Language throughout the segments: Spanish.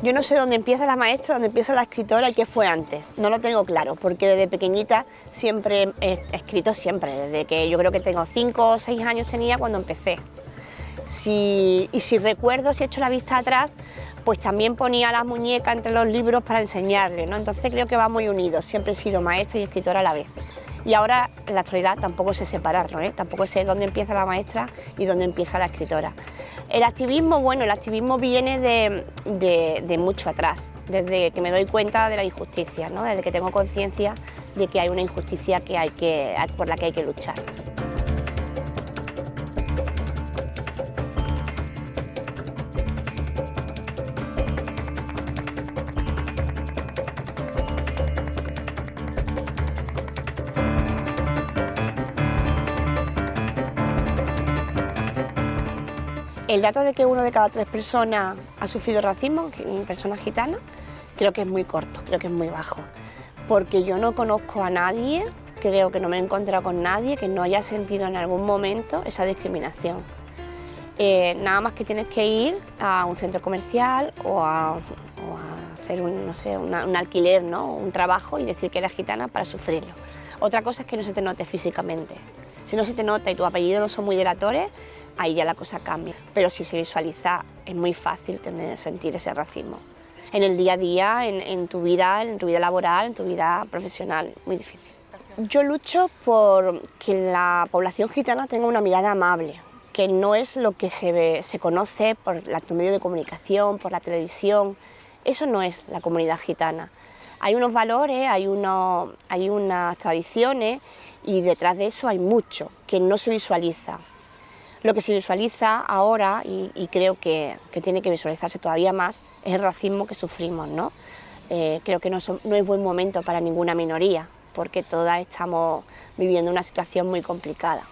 Yo no sé dónde empieza la maestra, dónde empieza la escritora y qué fue antes. No lo tengo claro, porque desde pequeñita siempre he escrito siempre, desde que yo creo que tengo 5 o 6 años tenía cuando empecé. Si recuerdo, si echo la vista atrás, pues también ponía las muñecas entre los libros para enseñarle, ¿no? Entonces creo que va muy unido, siempre he sido maestra y escritora a la vez. Y ahora en la actualidad tampoco sé separarlo, ¿eh? Tampoco sé dónde empieza la maestra y dónde empieza la escritora. El activismo, bueno, el activismo viene de mucho atrás, desde que me doy cuenta de la injusticia, ¿no? Desde que tengo conciencia de que hay una injusticia por la que hay que luchar. El dato de que 1 de cada 3 personas ha sufrido racismo, personas gitanas, creo que es muy corto, creo que es muy bajo, porque yo no conozco a nadie, creo que no me he encontrado con nadie que no haya sentido en algún momento esa discriminación. Nada más que tienes que ir a un centro comercial o a hacer un alquiler, ¿no? Un trabajo y decir que eres gitana para sufrirlo. Otra cosa es que no se te note físicamente. Si no se te nota y tus apellidos no son muy delatores, ahí ya la cosa cambia. Pero si se visualiza, es muy fácil sentir ese racismo. En el día a día, en tu vida laboral, en tu vida profesional, muy difícil. Yo lucho por que la población gitana tenga una mirada amable, que no es lo que se conoce por los medios de comunicación, por la televisión. Eso no es la comunidad gitana. Hay unos valores, hay unas tradiciones y detrás de eso hay mucho que no se visualiza. Lo que se visualiza ahora, y creo que tiene que visualizarse todavía más, es el racismo que sufrimos, ¿no? Creo que no es buen momento para ninguna minoría, porque todas estamos viviendo una situación muy complicada.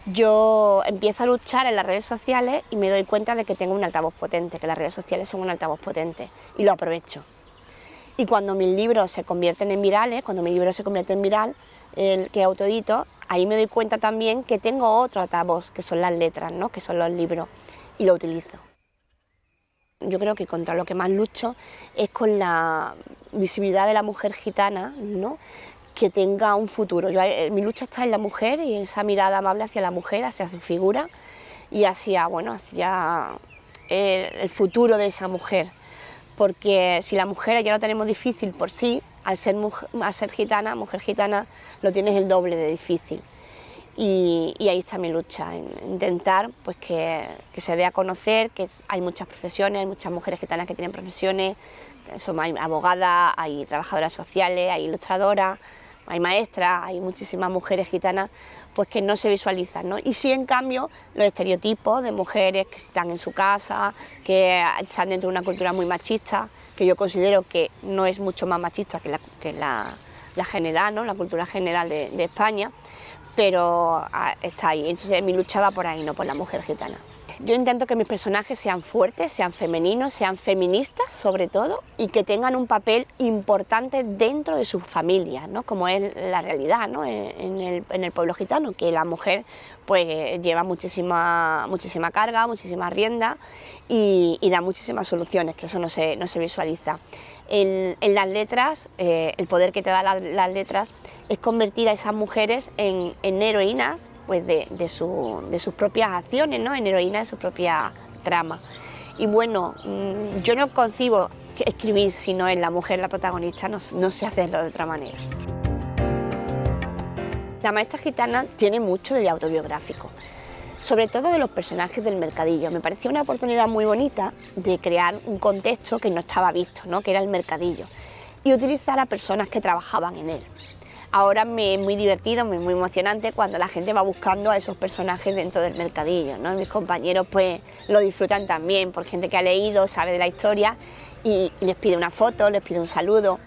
Yo empiezo a luchar en las redes sociales y me doy cuenta de que tengo un altavoz potente, que las redes sociales son un altavoz potente, y lo aprovecho. Y cuando mis libros se convierten en virales, cuando mi libro se convierte en viral, que autoedito, ahí me doy cuenta también que tengo otro altavoz, que son las letras, ¿no? Que son los libros, y lo utilizo. Yo creo que contra lo que más lucho es con la visibilidad de la mujer gitana, ¿no? Que tenga un futuro. Mi lucha está en la mujer y en esa mirada amable hacia la mujer, hacia su figura y hacia el futuro de esa mujer. Porque si la mujer ya lo tenemos difícil por sí, al ser gitana, mujer gitana, lo tienes el doble de difícil. Y ahí está mi lucha, en intentar pues, que se dé a conocer que hay muchas profesiones, hay muchas mujeres gitanas que tienen profesiones, hay abogadas, hay trabajadoras sociales, hay ilustradoras, hay maestras, hay muchísimas mujeres gitanas pues que no se visualizan, ¿no? Y sí, en cambio, los estereotipos de mujeres que están en su casa, que están dentro de una cultura muy machista, que yo considero que no es mucho más machista que la general, ¿no? La cultura general de España, pero está ahí. Entonces mi lucha va por ahí, no por la mujer gitana. Yo intento que mis personajes sean fuertes, sean femeninos, sean feministas sobre todo, y que tengan un papel importante dentro de sus familias, ¿no? Como es la realidad, ¿no? en el pueblo gitano, que la mujer pues lleva muchísima carga, muchísima rienda y da muchísimas soluciones, que eso no se visualiza. En las letras, el poder que te da las letras es convertir a esas mujeres en heroínas pues de sus propias acciones, ¿no? En heroínas de su propia trama. Y bueno, yo no concibo escribir si no es la mujer la protagonista, no sé hacerlo de otra manera. La maestra gitana tiene mucho de autobiográfico, sobre todo de los personajes del mercadillo. Me parecía una oportunidad muy bonita de crear un contexto que no estaba visto, ¿no? Que era el mercadillo, y utilizar a personas que trabajaban en él. Ahora me es muy divertido, muy emocionante cuando la gente va buscando a esos personajes dentro del mercadillo, ¿no? Mis compañeros pues lo disfrutan también, por gente que ha leído, sabe de la historia y les pide una foto, les pide un saludo.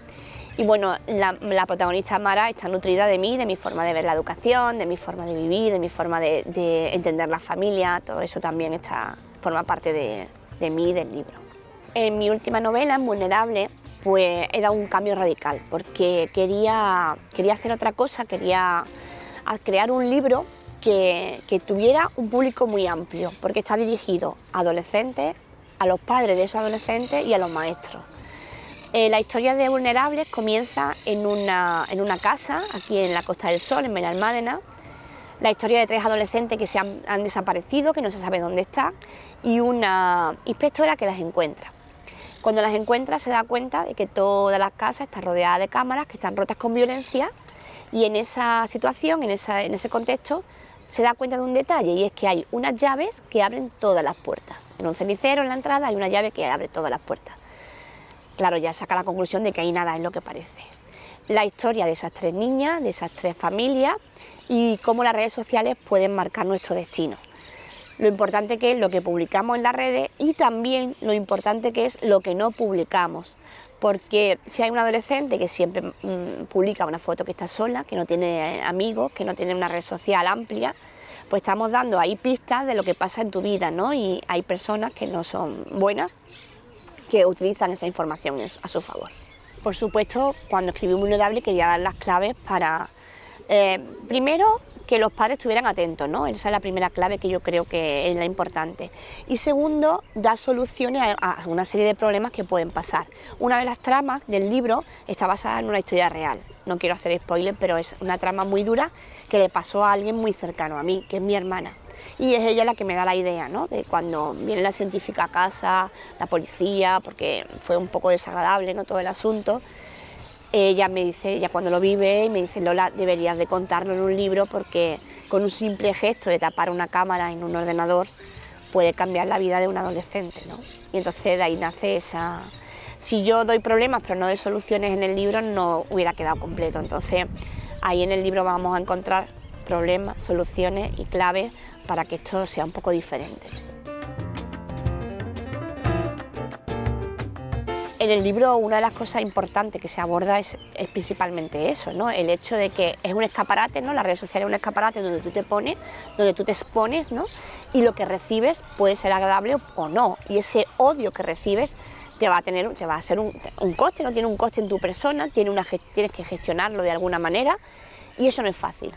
Y bueno, la protagonista Mara está nutrida de mí, de mi forma de ver la educación, de mi forma de vivir, de mi forma de entender la familia, todo eso también forma parte de mí y del libro. En mi última novela, en Vulnerable, pues he dado un cambio radical, porque quería hacer otra cosa, quería crear un libro que tuviera un público muy amplio, porque está dirigido a adolescentes, a los padres de esos adolescentes y a los maestros. La historia de Vulnerables comienza en una casa, aquí en la Costa del Sol, en Benalmádena. La historia de 3 adolescentes que han desaparecido, que no se sabe dónde están, y una inspectora que las encuentra. Cuando las encuentra se da cuenta de que toda la casa está rodeada de cámaras que están rotas con violencia, y en esa situación, en ese contexto, se da cuenta de un detalle, y es que hay unas llaves que abren todas las puertas. En un cenicero, en la entrada, hay una llave que abre todas las puertas. Claro, ya saca la conclusión de que ahí nada es lo que parece. La historia de esas 3 niñas, de esas 3 familias, y cómo las redes sociales pueden marcar nuestro destino. Lo importante que es lo que publicamos en las redes, y también lo importante que es lo que no publicamos. Porque si hay un adolescente que siempre publica una foto que está sola, que no tiene amigos, que no tiene una red social amplia, pues estamos dando ahí pistas de lo que pasa en tu vida, ¿no? Y hay personas que no son buenas, que utilizan esa información a su favor. Por supuesto, cuando escribí Vulnerable quería dar las claves para, primero, que los padres estuvieran atentos, ¿no? Esa es la primera clave que yo creo que es la importante. Y segundo, dar soluciones a una serie de problemas que pueden pasar. Una de las tramas del libro está basada en una historia real. No quiero hacer spoiler, pero es una trama muy dura que le pasó a alguien muy cercano a mí, que es mi hermana. Y es ella la que me da la idea, ¿no? De cuando viene la científica a casa, la policía, porque fue un poco desagradable, ¿no?, todo el asunto. Ella me dice, ella cuando lo vive, me dice: Lola, deberías de contarlo en un libro, porque con un simple gesto de tapar una cámara en un ordenador puede cambiar la vida de un adolescente, ¿no? Y entonces de ahí nace esa... Si yo doy problemas pero no doy soluciones en el libro, no hubiera quedado completo. Entonces ahí en el libro vamos a encontrar problemas, soluciones y claves para que esto sea un poco diferente. En el libro una de las cosas importantes que se aborda es principalmente eso, ¿no? El hecho de que es un escaparate, ¿no? Las redes sociales es un escaparate donde tú te pones, donde tú te expones, ¿no? Y lo que recibes puede ser agradable o no, y ese odio que recibes te va a ser un coste, no tiene un coste en tu persona, tienes que gestionarlo de alguna manera, y eso no es fácil,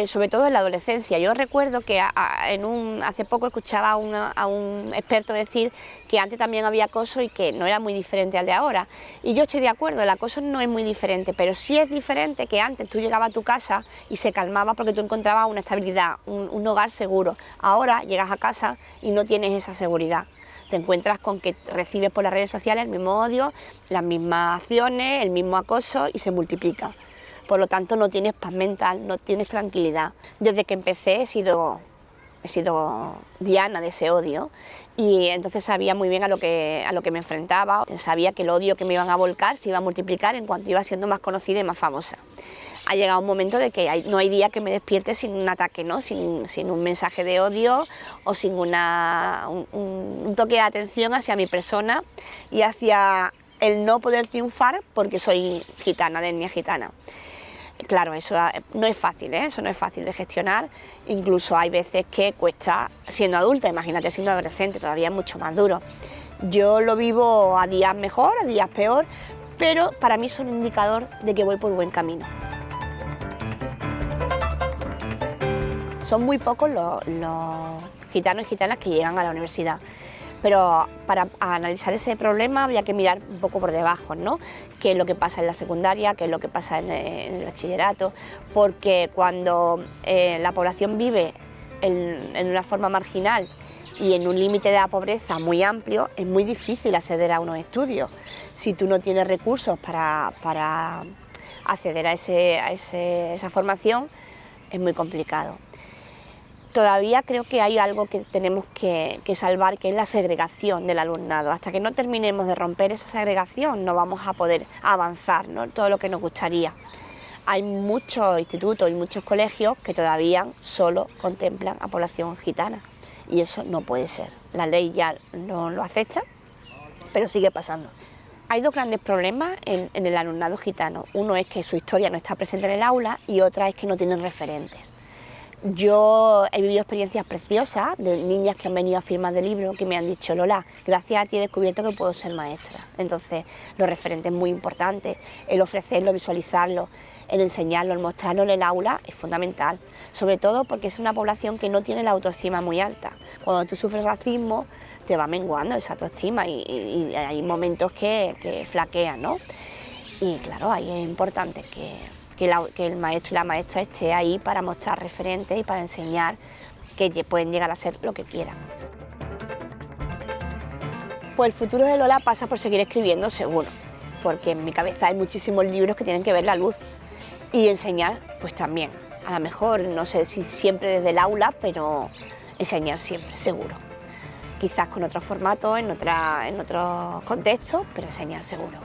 sobre todo en la adolescencia. Yo recuerdo que hace poco escuchaba a un experto decir que antes también había acoso y que no era muy diferente al de ahora, y yo estoy de acuerdo, el acoso no es muy diferente, pero sí es diferente que antes tú llegabas a tu casa y se calmaba porque tú encontrabas una estabilidad, un hogar seguro. Ahora llegas a casa y no tienes esa seguridad. Te encuentras con que recibes por las redes sociales el mismo odio, las mismas acciones, el mismo acoso, y se multiplica. Por lo tanto, no tienes paz mental, no tienes tranquilidad. Desde que empecé he sido diana de ese odio, y entonces sabía muy bien a lo que me enfrentaba. Sabía que el odio que me iban a volcar se iba a multiplicar en cuanto iba siendo más conocida y más famosa. Ha llegado un momento de que no hay día que me despierte sin un ataque, ¿no? Sin un mensaje de odio o sin un toque de atención hacia mi persona y hacia el no poder triunfar porque soy gitana, de etnia gitana. Claro, eso no es fácil, ¿eh? Eso no es fácil de gestionar, incluso hay veces que cuesta siendo adulta, imagínate siendo adolescente, todavía es mucho más duro. Yo lo vivo a días mejor, a días peor, pero para mí es un indicador de que voy por buen camino. Son muy pocos los gitanos y gitanas que llegan a la universidad, pero para analizar ese problema habría que mirar un poco por debajo, ¿no? Qué es lo que pasa en la secundaria, qué es lo que pasa en el bachillerato, porque cuando la población vive en una forma marginal y en un límite de la pobreza muy amplio, es muy difícil acceder a unos estudios. Si tú no tienes recursos para acceder a esa formación, es muy complicado. Todavía creo que hay algo que tenemos que salvar, que es la segregación del alumnado. Hasta que no terminemos de romper esa segregación no vamos a poder avanzar, ¿no?, todo lo que nos gustaría. Hay muchos institutos y muchos colegios que todavía solo contemplan a población gitana, y eso no puede ser. La ley ya no lo acepta, pero sigue pasando. Hay 2 grandes problemas en el alumnado gitano. Uno es que su historia no está presente en el aula, y otra es que no tienen referentes. Yo he vivido experiencias preciosas de niñas que han venido a firmas de libros que me han dicho: Lola, gracias a ti he descubierto que puedo ser maestra. Entonces, los referentes es muy importante, el ofrecerlo, visualizarlo, el enseñarlo, el mostrarlo en el aula es fundamental, sobre todo porque es una población que no tiene la autoestima muy alta. Cuando tú sufres racismo, te va menguando esa autoestima y hay momentos que flaquean, ¿no? Y claro, ahí es importante que el maestro y la maestra esté ahí para mostrar referentes y para enseñar que pueden llegar a ser lo que quieran. Pues el futuro de Lola pasa por seguir escribiendo, seguro, porque en mi cabeza hay muchísimos libros que tienen que ver la luz, y enseñar pues también. A lo mejor, no sé si siempre desde el aula, pero enseñar siempre, seguro. Quizás con otro formato, en otros contextos, pero enseñar seguro.